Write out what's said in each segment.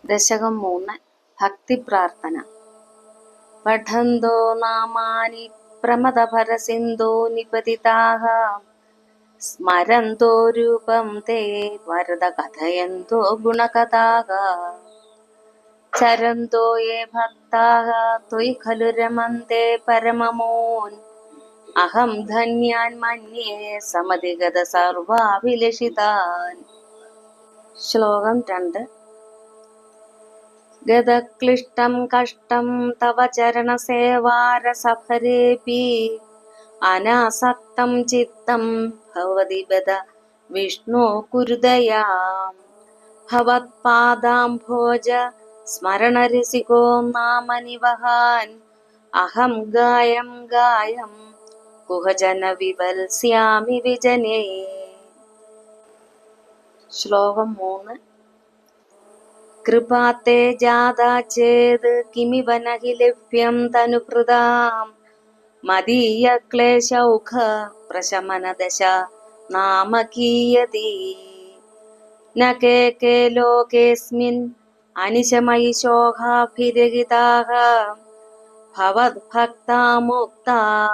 ദശകം 3 ഭക്തിപ്രാർത്ഥന. പഠന്തോ നാമാനി പ്രമദഭരസിന്ധോ നിപതിതാഃ സ്മരന്തോ രൂപം തേ വരദ കഥയന്തോ ഗുണകഥാഃ ചരന്തോ യേ ഭക്താഃ ത്വയി ഖലു രമന്തെ പരമമോൻ അഹം ധന്യാൻ മന്യേ സമധിഗത സർവാഭിലഷിതാൻ. ശ്ലോകം 2. ഗതക്ലിഷ്ടം കഷ്ടം തവ ചരണസേവാരസഫരേപി അനാസക്തം ചിത്തം ഭവതി ബദ വിഷ്ണോ കുരുദയാം. ഭവത്പാദാംഭോജ സ്മരണരസികോ നാമനിവഹാൻ അഹം ഗായം ഗായം കുഹജന വിവത്സ്യാമി വിജനേ. ശ്ലോകം 3. കൃപാത്തെ ജാതാ ചേത് കിമിവ നഹി ലഭ്യം തനുഭൃതാം മദീയ ക്ലേശൗഘ പ്രശമനദശ നാമ കീയതി. ന കേ ലോകേസ്മിൻ അനിശമയി ശോകാഭിരഹിതാഃ ഭവദ്ഭക്താ മുക്താഃ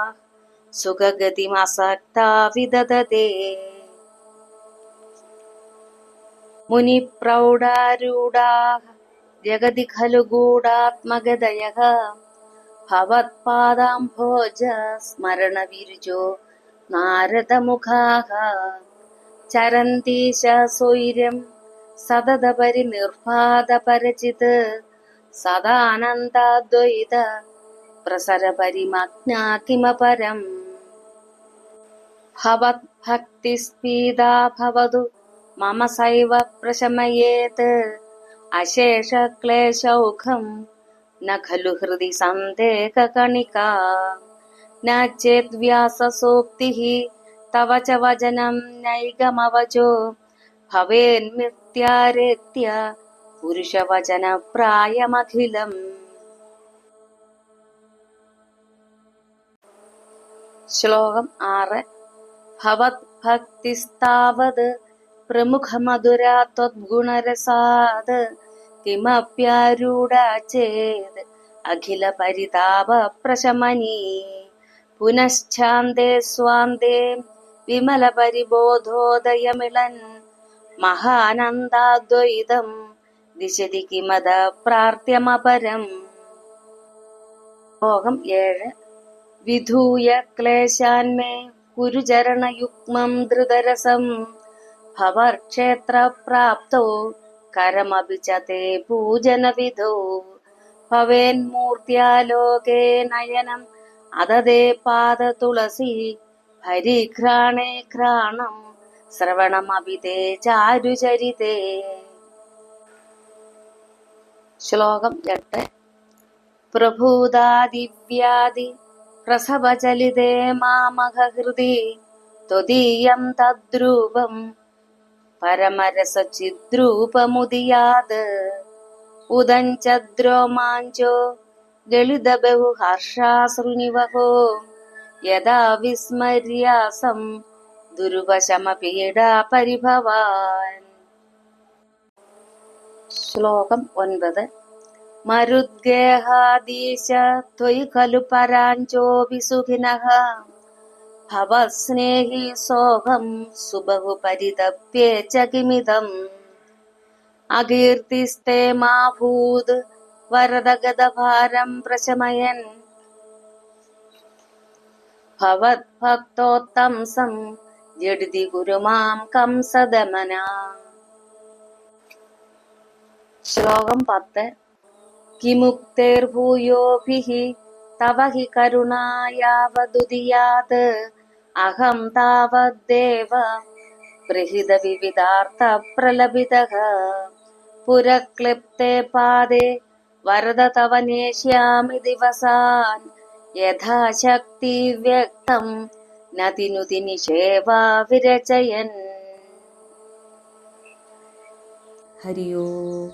സുഖഗതിമസക്താ വിദദതേ. മുനിപ്രൗഢാരൂഢാഃ ജഗതി ഖലു ഗൂഢാത്മഗതയഃ ഭവത്പാദാംഭോജ സ്മരണവിരുജോ നാരദമുഖാഃ ചരന്തീശ സ്വൈര്യം സതതപരിനിർഭാതപരചിത് സദാനന്ദാദ്വൈത പ്രസരപരിമഗ്നാ കിമപരം. ഭവദ്ഭക്തിസ്പീതാ ഭവതു മമ സൈവ പ്രശമയേത് അശേഷക്ലേശൗഘം ന ഖലു ഹൃദി സന്ദേഹകണികാ. ന ചേദ്വ്യാസസൂക്തിഃ തവ ച വചനം നൈകമവചോ ഭവേന്മിത്യാരേത്യ പുരുഷവചനപ്രായമഖിലം. ശ്ലോകം 6. ഭവദ്ഭക്തിസ്താവത് പ്രമുഖമധുരാ ത്വദ്ഗുണരസാത് കിമപ്യാരൂഢാ ചേത് അഖില പരിതാപ പ്രശമനീ. പുനശ്ചാന്ദേ സ്വാന്തേ വിമല പരിബോധോദയമിളൻ മഹാനന്ദാദ്വൈതം ദിശതി കിമത പ്രാർത്ഥ്യമപരം. ശ്ലോകം 7. വിധൂയ ക്ലേശാന്മേ കുരു ചരണയുഗ്മം ധൃതരസം ഭവർക്ഷേത്രപ്രാപ്തോ കരമപി ച തേ പൂജനവിധോ ഭവേന്മൂർത്യാലോകേ നയനം അതതേ പാദതുളസി പരിഘ്രാണേ ഘ്രാണം ശ്രവണമപി തേ ചാരുചരിതേ. ശ്ലോകം 8. പ്രഭൂതാദിവ്യാധി പ്രസവചലിതേ മാമക ഹൃദി ത്വദീയം തദ്രൂപം പരമരസചിദ്രൂപമുദിയാത് ഉദഞ്ചദ്രോമാഞ്ചോ ഗളിതബഹു ഹർഷാശ്രുനിവഹോ യഥാ വിസ്മര്യാസം ദുർവശമപീഡാ പരിഭവാൻ. ശ്ലോകം 9. മരുദ്ഗേഹാദീശ ത്വയി ഖലു പരാഞ്ചോപി സുഖിനഃ ഭവസ്നേഹി സോഹം സുബഹു പരിതപ്യേ ച കിമിദം. അകീർത്തിസ്തേ മാഭൂത് വരദഗതഭാരം പ്രശമയൻ ഭവദ്ഭക്തോത്തംസം ജഡിതി ഗുരുമാം കംസദമന. ശ്ലോകം 10. കിമുക്തൈർഭൂയോഭിഃ തവ ഹി കരുണായാവദുദിയാത് അഹം താവദ്ദേവ പ്രഹിതവിവിധാർത്ഥ പ്രലപിതഃ പുരക്ലിപ്തേ പാദേ വരദ തവ നേഷ്യാമി ദിവസാൻ യഥാശക്തി വ്യക്തം നതിനുതി നിഷേവാ വിരചയൻ. ഹരി ഓം.